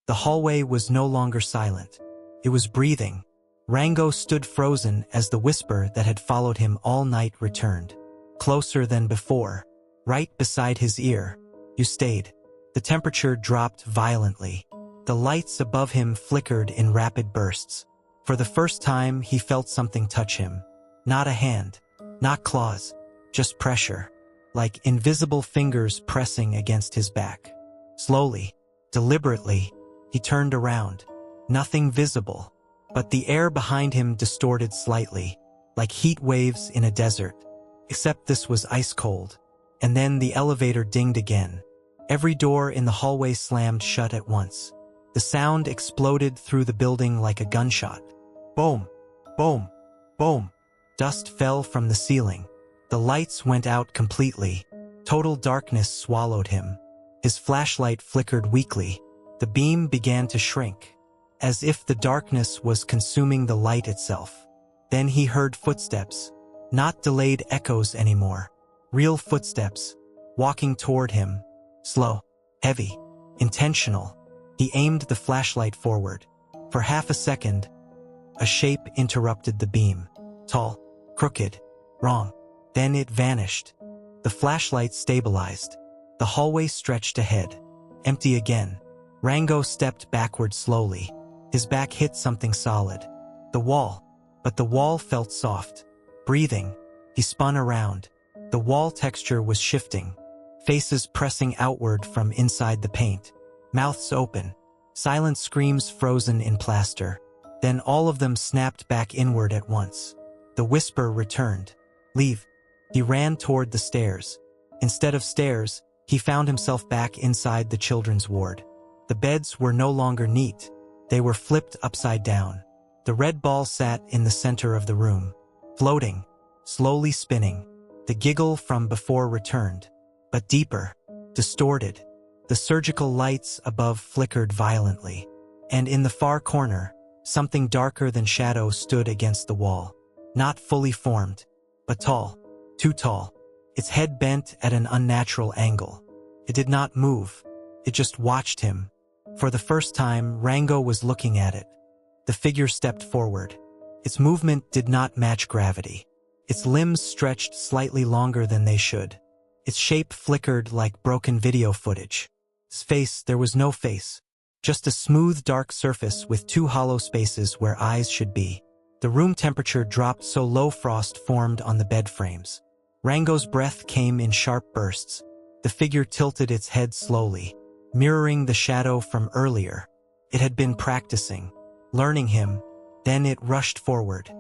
The hallway was no longer silent. It was breathing. Rango stood frozen as the whisper that had followed him all night returned. Closer than before, right beside his ear. You stayed. The temperature dropped violently. The lights above him flickered in rapid bursts. For the first time, he felt something touch him. Not a hand, not claws, just pressure, like invisible fingers pressing against his back. Slowly, deliberately, he turned around. Nothing visible, but the air behind him distorted slightly, like heat waves in a desert. Except this was ice cold. And then the elevator dinged again. Every door in the hallway slammed shut at once. The sound exploded through the building like a gunshot. Boom, boom, boom. Dust fell from the ceiling. The lights went out completely. Total darkness swallowed him. His flashlight flickered weakly. The beam began to shrink, as if the darkness was consuming the light itself. Then he heard footsteps, not delayed echoes anymore. Real footsteps, walking toward him. Slow, heavy, intentional. He aimed the flashlight forward. For half a second, a shape interrupted the beam. Tall, crooked, wrong. Then it vanished. The flashlight stabilized. The hallway stretched ahead. Empty again. Rango stepped backward slowly. His back hit something solid. The wall. But the wall felt soft. Breathing. He spun around. The wall texture was shifting. Faces pressing outward from inside the paint. Mouths open. Silent screams frozen in plaster. Then all of them snapped back inward at once. The whisper returned. Leave. He ran toward the stairs. Instead of stairs, he found himself back inside the children's ward. The beds were no longer neat. They were flipped upside down. The red ball sat in the center of the room, floating, slowly spinning. The giggle from before returned, but deeper, distorted. The surgical lights above flickered violently. And in the far corner, something darker than shadow stood against the wall. Not fully formed, but tall, too tall. Its head bent at an unnatural angle. It did not move. It just watched him. For the first time, Rango was looking at it. The figure stepped forward. Its movement did not match gravity. Its limbs stretched slightly longer than they should. Its shape flickered like broken video footage. Its face, there was no face. Just a smooth, dark surface with two hollow spaces where eyes should be. The room temperature dropped so low frost formed on the bed frames. Rango's breath came in sharp bursts. The figure tilted its head slowly, mirroring the shadow from earlier. It had been practicing, learning him. Then it rushed forward.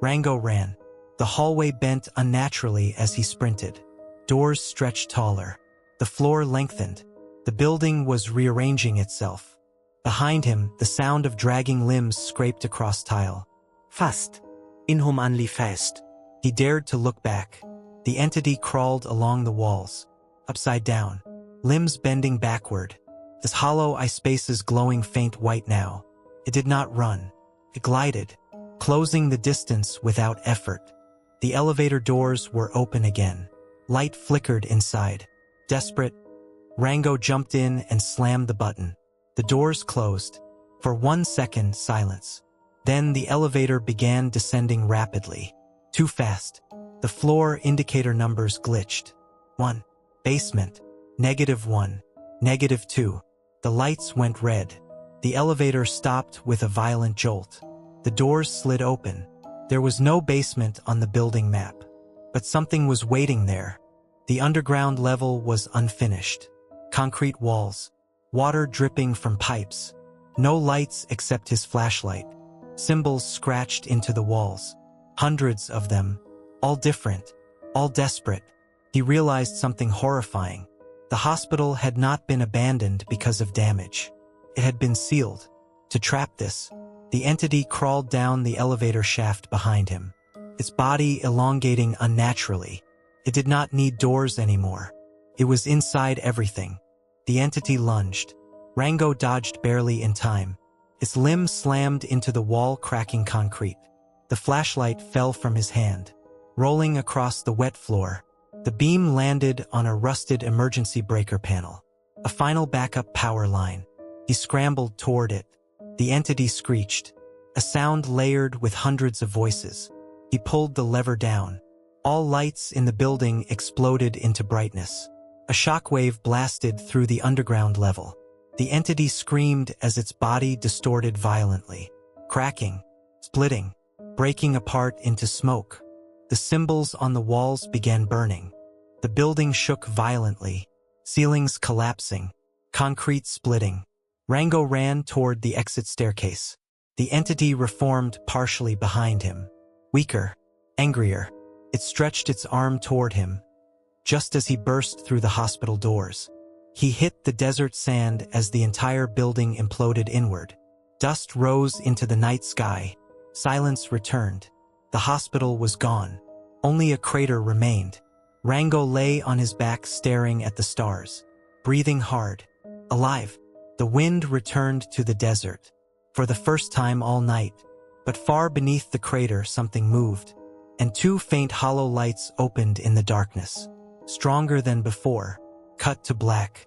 Rango ran. The hallway bent unnaturally as he sprinted. Doors stretched taller. The floor lengthened. The building was rearranging itself. Behind him, the sound of dragging limbs scraped across tile. Fast. Inhumanly fast. He dared to look back. The entity crawled along the walls, upside down, limbs bending backward, its hollow eye spaces glowing faint white now. It did not run. It glided, closing the distance without effort. The elevator doors were open again. Light flickered inside. Desperate, Rango jumped in and slammed the button. The doors closed. For 1 second, silence. Then the elevator began descending rapidly. Too fast. The floor indicator numbers glitched. 1. Basement. -1. -2. The lights went red. The elevator stopped with a violent jolt. The doors slid open. There was no basement on the building map. But something was waiting there. The underground level was unfinished. Concrete walls. Water dripping from pipes. No lights except his flashlight. Symbols scratched into the walls. Hundreds of them. All different. All desperate. He realized something horrifying. The hospital had not been abandoned because of damage. It had been sealed. To trap this, the entity crawled down the elevator shaft behind him, its body elongating unnaturally. It did not need doors anymore. It was inside everything. The entity lunged. Rango dodged barely in time. Its limb slammed into the wall, cracking concrete. The flashlight fell from his hand, rolling across the wet floor. The beam landed on a rusted emergency breaker panel. A final backup power line. He scrambled toward it. The entity screeched, a sound layered with hundreds of voices. He pulled the lever down. All lights in the building exploded into brightness. A shockwave blasted through the underground level. The entity screamed as its body distorted violently, cracking, splitting, breaking apart into smoke. The symbols on the walls began burning. The building shook violently, ceilings collapsing, concrete splitting. Rango ran toward the exit staircase. The entity reformed partially behind him. Weaker, angrier, it stretched its arm toward him, just as he burst through the hospital doors. He hit the desert sand as the entire building imploded inward. Dust rose into the night sky. Silence returned. The hospital was gone. Only a crater remained. Rango lay on his back staring at the stars, breathing hard, alive. The wind returned to the desert, for the first time all night. But far beneath the crater something moved, and two faint hollow lights opened in the darkness. Stronger than before, cut to black.